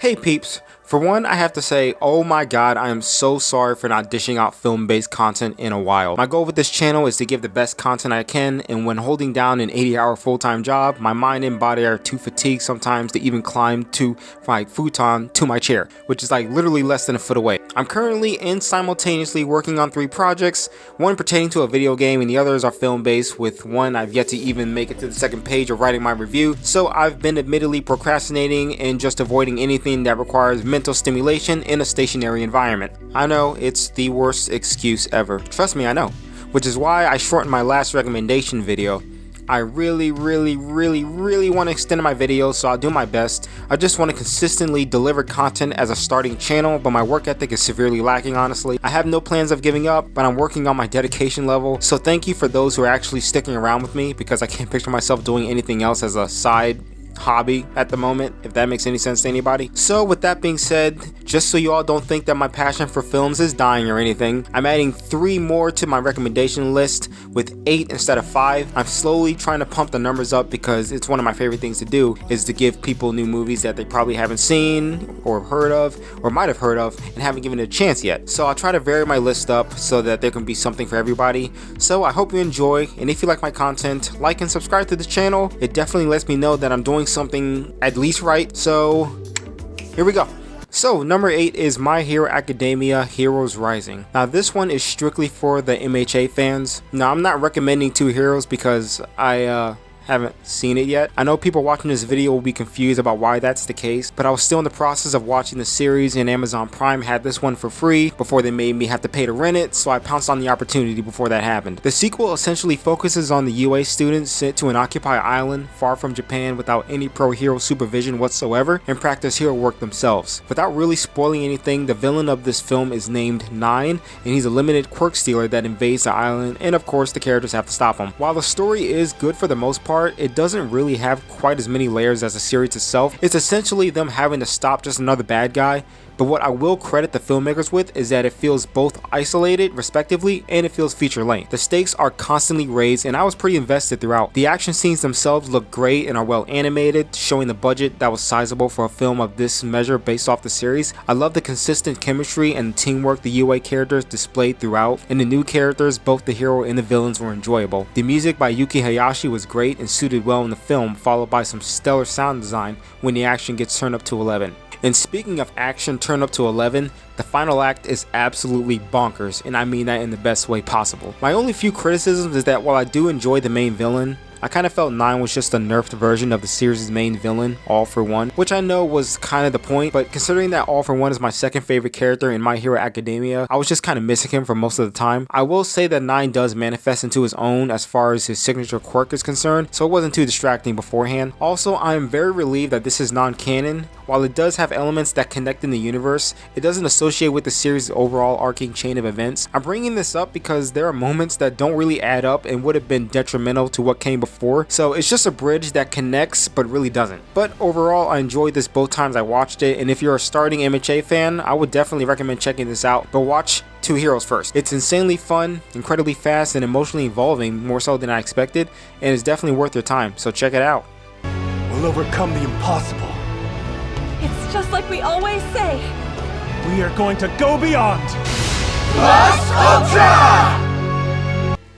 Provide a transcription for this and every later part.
Hey peeps, for one I have to say, oh my god, I am so sorry for not dishing out film-based content in a while. My goal with this channel is to give the best content I can, and when holding down an 80-hour full-time job, my mind and body are too fatigued sometimes to even climb to my futon to my chair, which is like literally less than a foot away. I'm currently and simultaneously working on 3 projects, one pertaining to a video game and the others are film-based, with one I've yet to even make it to the second page of writing my review, so I've been admittedly procrastinating and just avoiding anything that requires mental stimulation in a stationary environment. I know, it's the worst excuse ever. Trust me, I know. Which is why I shortened my last recommendation video. I really want to extend my videos, so I'll do my best. I just want to consistently deliver content as a starting channel, but my work ethic is severely lacking, honestly. I have no plans of giving up, but I'm working on my dedication level, so thank you for those who are actually sticking around with me, because I can't picture myself doing anything else as a side hobby at the moment, if that makes any sense to anybody. So with that being said, just so you all don't think that my passion for films is dying or anything, I'm adding 3 more to my recommendation list with 8 instead of 5. I'm slowly trying to pump the numbers up because it's one of my favorite things to do, is to give people new movies that they probably haven't seen or heard of or might have heard of and haven't given it a chance yet. So I'll try to vary my list up so that there can be something for everybody. So I hope you enjoy, and if you like my content, like and subscribe to the channel. It definitely lets me know that I'm doing something at least right. So here we go. So number 8 is My Hero Academia Heroes Rising. Now this one is strictly for the MHA fans. Now I'm not recommending 2 heroes because I haven't seen it yet. I know people watching this video will be confused about why that's the case, but I was still in the process of watching the series, and Amazon Prime had this one for free before they made me have to pay to rent it, so I pounced on the opportunity before that happened. The sequel essentially focuses on the UA students sent to an occupied island far from Japan without any pro-hero supervision whatsoever, and practice hero work themselves. Without really spoiling anything, the villain of this film is named Nine, and he's a limited quirk stealer that invades the island, and of course the characters have to stop him. While the story is good for the most part, it doesn't really have quite as many layers as the series itself. It's essentially them having to stop just another bad guy, but what I will credit the filmmakers with is that it feels both isolated respectively, and it feels feature length. The stakes are constantly raised, and I was pretty invested throughout. The action scenes themselves look great and are well animated, showing the budget that was sizable for a film of this measure based off the series. I love the consistent chemistry and teamwork the UA characters displayed throughout, and the new characters, both the hero and the villains, were enjoyable. The music by Yuki Hayashi was great and suited well in the film, followed by some stellar sound design when the action gets turned up to 11. And speaking of action turned up to 11, the final act is absolutely bonkers, and I mean that in the best way possible. My only few criticisms is that while I do enjoy the main villain, I kind of felt Nine was just a nerfed version of the series' main villain, All For One, which I know was kind of the point, but considering that All For One is my second favorite character in My Hero Academia, I was just kind of missing him for most of the time. I will say that Nine does manifest into his own as far as his signature quirk is concerned, so it wasn't too distracting beforehand. Also, I am very relieved that this is non-canon. While it does have elements that connect in the universe, it doesn't associate with the series' overall arcing chain of events. I'm bringing this up because there are moments that don't really add up and would have been detrimental to what came before, so it's just a bridge that connects but really doesn't. But overall, I enjoyed this both times I watched it, and if you're a starting MHA fan, I would definitely recommend checking this out, but watch 2 heroes first. It's insanely fun, incredibly fast, and emotionally involving, more so than I expected, and it's definitely worth your time, so check it out. We'll overcome the impossible. It's just like we always say. We are going to go beyond.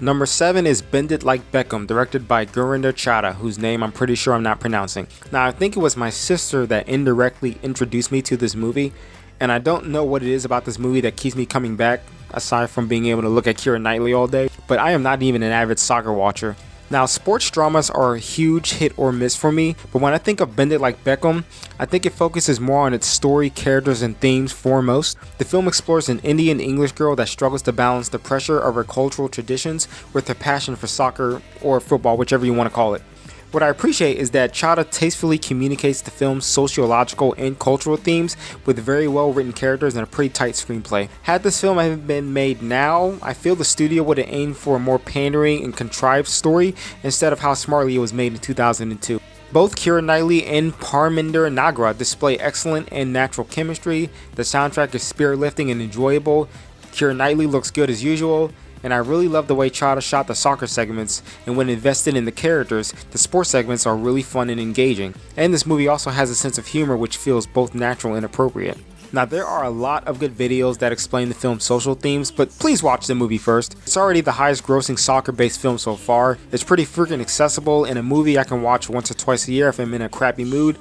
Number 7 is Bend It Like Beckham, directed by Gurinder Chadha, whose name I'm pretty sure I'm not pronouncing. Now I think it was my sister that indirectly introduced me to this movie, and I don't know what it is about this movie that keeps me coming back, aside from being able to look at Keira Knightley all day, but I am not even an avid soccer watcher. Now, sports dramas are a huge hit or miss for me, but when I think of Bend It Like Beckham, I think it focuses more on its story, characters, and themes foremost. The film explores an Indian English girl that struggles to balance the pressure of her cultural traditions with her passion for soccer or football, whichever you want to call it. What I appreciate is that Chadha tastefully communicates the film's sociological and cultural themes with very well written characters and a pretty tight screenplay. Had this film have been made now, I feel the studio would have aimed for a more pandering and contrived story instead of how smartly it was made in 2002. Both Keira Knightley and Parminder Nagra display excellent and natural chemistry. The soundtrack is spirit-lifting and enjoyable. Keira Knightley looks good as usual. and I really love the way Chada shot the soccer segments, and when invested in the characters, the sports segments are really fun and engaging. And this movie also has a sense of humor which feels both natural and appropriate. Now, there are a lot of good videos that explain the film's social themes, but please watch the movie first. It's already the highest grossing soccer-based film so far. It's pretty freaking accessible, and a movie I can watch once or twice a year if I'm in a crappy mood,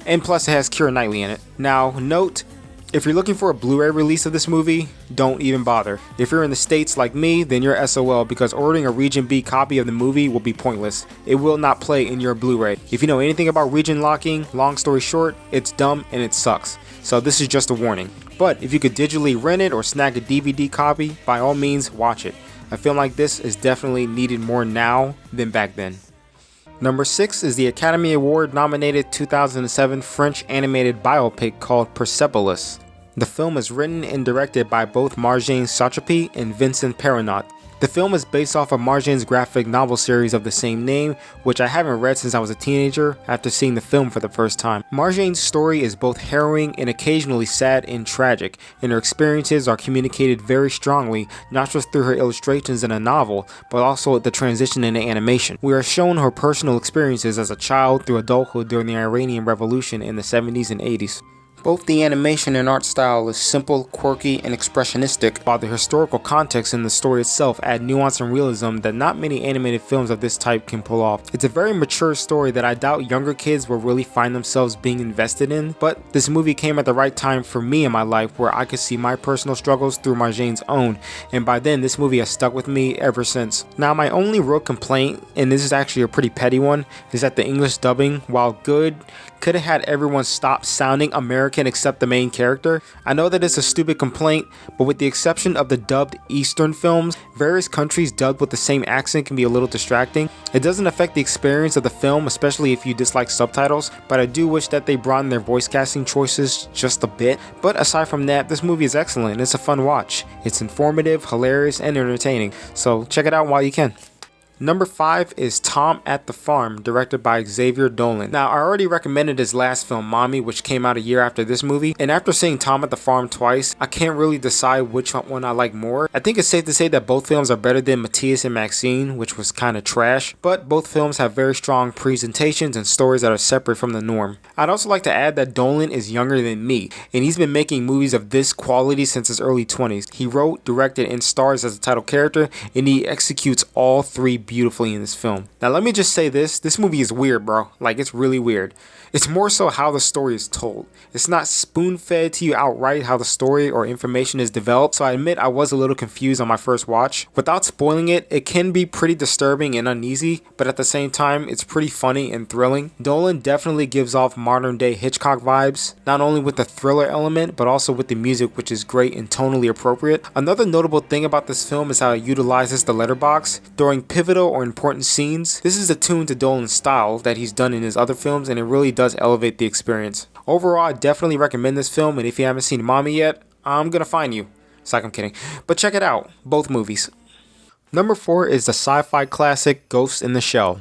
and plus it has Keira Knightley in it. Now, note, if you're looking for a Blu-ray release of this movie, don't even bother. If you're in the States like me, then you're SOL, because ordering a Region B copy of the movie will be pointless. It will not play in your Blu-ray. If you know anything about region locking, long story short, it's dumb and it sucks. So this is just a warning. But if you could digitally rent it or snag a DVD copy, by all means watch it. A film like this is definitely needed more now than back then. Number 6 is the Academy Award nominated 2007 French animated biopic called Persepolis. The film is written and directed by both Marjane Satrapi and Vincent Perronat. The film is based off of Marjane's graphic novel series of the same name, which I haven't read since I was a teenager after seeing the film for the first time. Marjane's story is both harrowing and occasionally sad and tragic, and her experiences are communicated very strongly, not just through her illustrations in a novel, but also the transition into animation. We are shown her personal experiences as a child through adulthood during the Iranian Revolution in the 70s and 80s. Both the animation and art style is simple, quirky, and expressionistic, while the historical context in the story itself add nuance and realism that not many animated films of this type can pull off. It's a very mature story that I doubt younger kids will really find themselves being invested in, but this movie came at the right time for me in my life where I could see my personal struggles through Marjane's own, and by then this movie has stuck with me ever since. Now, my only real complaint, and this is actually a pretty petty one, is that the English dubbing, while good, could have had everyone stop sounding American except the main character. I know that it's a stupid complaint, but with the exception of the dubbed Eastern films, various countries dubbed with the same accent can be a little distracting. It doesn't affect the experience of the film, especially if you dislike subtitles, but I do wish that they broadened their voice casting choices just a bit. But aside from that, this movie is excellent. It's a fun watch. It's informative, hilarious, and entertaining, so check it out while you can. Number 5 is Tom at the Farm, directed by Xavier Dolan. Now, I already recommended his last film, Mommy, which came out a year after this movie, and after seeing Tom at the Farm twice, I can't really decide which one I like more. I think it's safe to say that both films are better than Matthias and Maxine, which was kind of trash, but both films have very strong presentations and stories that are separate from the norm. I'd also like to add that Dolan is younger than me, and he's been making movies of this quality since his early 20s. He wrote, directed, and stars as a title character, and he executes all three beautifully in this film. Now let me just say this movie is weird, bro. Like, it's really weird. It's more so how the story is told. It's not spoon-fed to you outright how the story or information is developed, so I admit I was a little confused on my first watch. Without spoiling it, it can be pretty disturbing and uneasy, but at the same time, it's pretty funny and thrilling. Dolan definitely gives off modern-day Hitchcock vibes, not only with the thriller element, but also with the music, which is great and tonally appropriate. Another notable thing about this film is how it utilizes the letterbox during pivotal or important scenes. This is attuned to Dolan's style that he's done in his other films, and it really does elevate the experience. Overall, I definitely recommend this film, and if you haven't seen Mommy yet, I'm gonna find you. It's like I'm kidding. But check it out, both movies. Number 4 is the sci-fi classic Ghost in the Shell,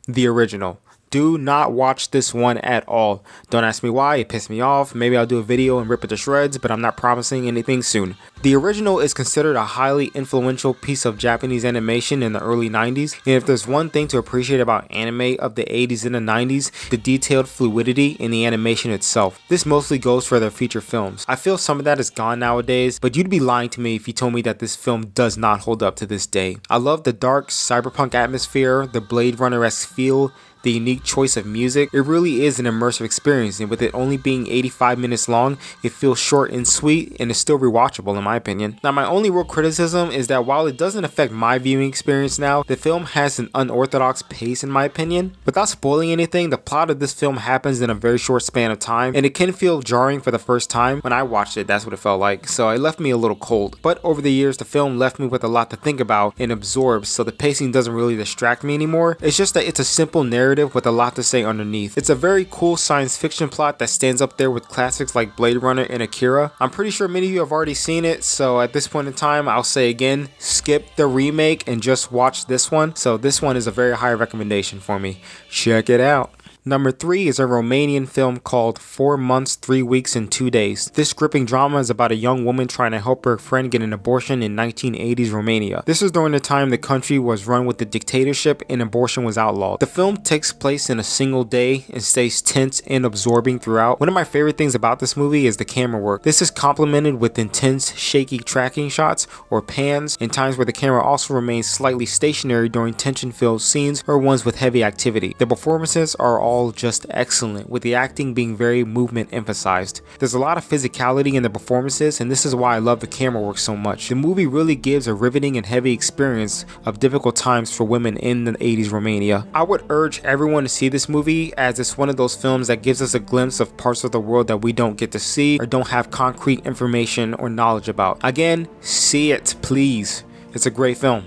the original. Do not watch this one at all. Don't ask me why, it pissed me off. Maybe I'll do a video and rip it to shreds, but I'm not promising anything soon. The original is considered a highly influential piece of Japanese animation in the early 90s, and if there's one thing to appreciate about anime of the 80s and the 90s, the detailed fluidity in the animation itself. This mostly goes for their feature films. I feel some of that is gone nowadays, but you'd be lying to me if you told me that this film does not hold up to this day. I love the dark cyberpunk atmosphere, the Blade Runner-esque feel, the unique choice of music. It really is an immersive experience, and with it only being 85 minutes long, it feels short and sweet and is still rewatchable in my opinion. Now, my only real criticism is that while it doesn't affect my viewing experience now, the film has an unorthodox pace in my opinion. Without spoiling anything, the plot of this film happens in a very short span of time, and it can feel jarring for the first time. When I watched it, that's what it felt like, so it left me a little cold. But over the years, the film left me with a lot to think about and absorb, so the pacing doesn't really distract me anymore. It's just that it's a simple narrative with a lot to say underneath. It's a very cool science fiction plot that stands up there with classics like Blade Runner and Akira. I'm pretty sure many of you have already seen it, so at this point in time, I'll say again, skip the remake and just watch this one. So this one is a very high recommendation for me. Check it out. Number 3 is a Romanian film called 4 Months, 3 Weeks and 2 Days. This gripping drama is about a young woman trying to help her friend get an abortion in 1980s Romania. This is during the time the country was run with a dictatorship and abortion was outlawed. The film takes place in a single day and stays tense and absorbing throughout. One of my favorite things about this movie is the camera work. This is complemented with intense, shaky tracking shots or pans, and times where the camera also remains slightly stationary during tension-filled scenes or ones with heavy activity. The performances are all just excellent, with the acting being very movement emphasized. There's a lot of physicality in the performances, and this is why I love the camera work so much. The movie really gives a riveting and heavy experience of difficult times for women in the 80s Romania. I would urge everyone to see this movie, as it's one of those films that gives us a glimpse of parts of the world that we don't get to see or don't have concrete information or knowledge about. Again, see it, please. It's a great film.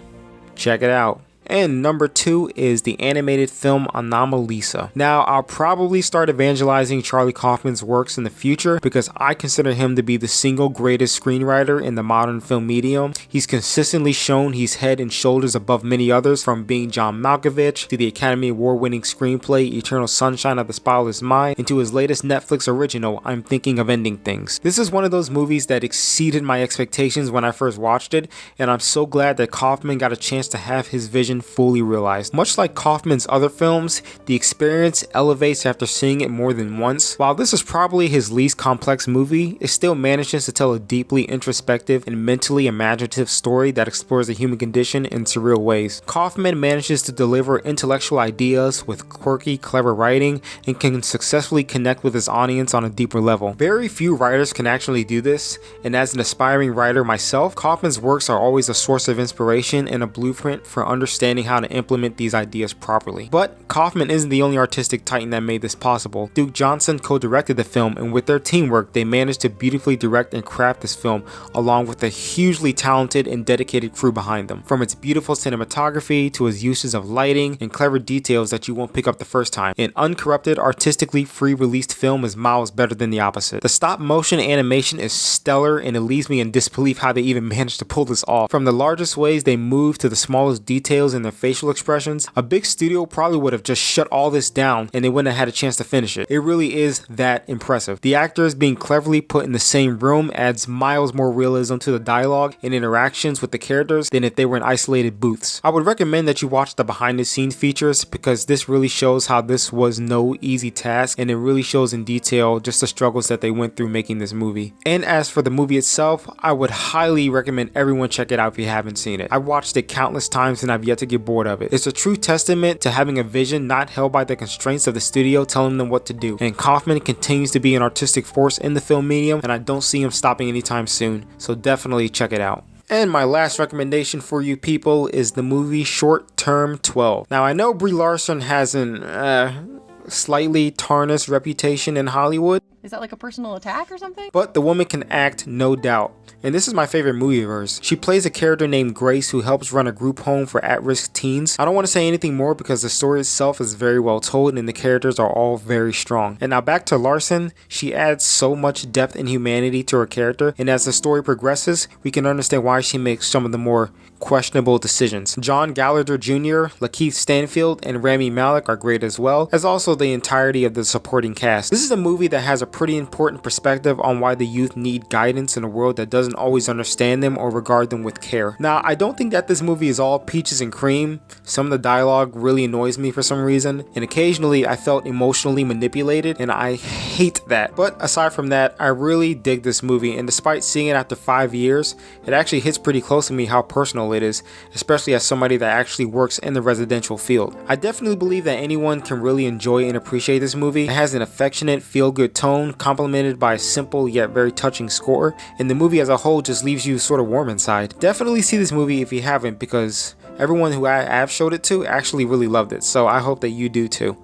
Check it out. And number 2 is the animated film Anomalisa. Now, I'll probably start evangelizing Charlie Kaufman's works in the future because I consider him to be the single greatest screenwriter in the modern film medium. He's consistently shown he's head and shoulders above many others, from being John Malkovich to the Academy Award-winning screenplay Eternal Sunshine of the Spotless Mind, and to his latest Netflix original, I'm Thinking of Ending Things. This is one of those movies that exceeded my expectations when I first watched it, and I'm so glad that Kaufman got a chance to have his vision fully realized. Much like Kaufman's other films, the experience elevates after seeing it more than once. While this is probably his least complex movie, it still manages to tell a deeply introspective and mentally imaginative story that explores the human condition in surreal ways. Kaufman manages to deliver intellectual ideas with quirky, clever writing and can successfully connect with his audience on a deeper level. Very few writers can actually do this, and as an aspiring writer myself, Kaufman's works are always a source of inspiration and a blueprint for understanding how to implement these ideas properly. But Kaufman isn't the only artistic titan that made this possible. Duke Johnson co-directed the film, and with their teamwork, they managed to beautifully direct and craft this film, along with a hugely talented and dedicated crew behind them. From its beautiful cinematography to its uses of lighting and clever details that you won't pick up the first time, an uncorrupted, artistically free-released film is miles better than the opposite. The stop-motion animation is stellar, and it leaves me in disbelief how they even managed to pull this off. From the largest ways they move to the smallest details in their facial expressions, a big studio probably would have just shut all this down and they wouldn't have had a chance to finish it. It really is that impressive. The actors being cleverly put in the same room adds miles more realism to the dialogue and interactions with the characters than if they were in isolated booths. I would recommend that you watch the behind the scenes features, because this really shows how this was no easy task, and it really shows in detail just the struggles that they went through making this movie. And as for the movie itself, I would highly recommend everyone check it out if you haven't seen it. I've watched it countless times and I've yet to get bored of it. It's a true testament to having a vision not held by the constraints of the studio telling them what to do. And Kaufman continues to be an artistic force in the film medium, and I don't see him stopping anytime soon. So definitely check it out. And my last recommendation for you people is the movie Short Term 12. Now, I know Brie Larson has an slightly tarnished reputation in Hollywood. Is that like a personal attack or something? But the woman can act, no doubt. And this is my favorite movie of hers. She plays a character named Grace who helps run a group home for at-risk teens. I don't want to say anything more because the story itself is very well told and the characters are all very strong. And now back to Larson, she adds so much depth and humanity to her character, and as the story progresses, we can understand why she makes some of the more questionable decisions. John Gallagher Jr., Lakeith Stanfield, and Rami Malek are great as well, as also the entirety of the supporting cast. This is a movie that has a pretty important perspective on why the youth need guidance in a world that doesn't always understand them or regard them with care. Now, I don't think that this movie is all peaches and cream. Some of the dialogue really annoys me for some reason, and occasionally I felt emotionally manipulated, and I hate that. But aside from that, I really dig this movie, and despite seeing it after 5 years, it actually hits pretty close to me how personal it is, especially as somebody that actually works in the residential field. I definitely believe that anyone can really enjoy and appreciate this movie. It has an affectionate, feel-good tone, complemented by a simple yet very touching score, and the movie as a whole just leaves you sort of warm inside. Definitely see this movie if you haven't, because everyone who I have showed it to actually really loved it, so I hope that you do too.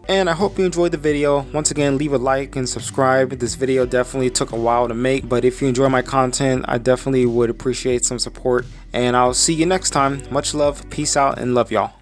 And I hope you enjoyed the video. Once again, leave a like and subscribe. This video definitely took a while to make, but if you enjoy my content, I definitely would appreciate some support, and I'll see you next time. Much love, peace out, and love y'all.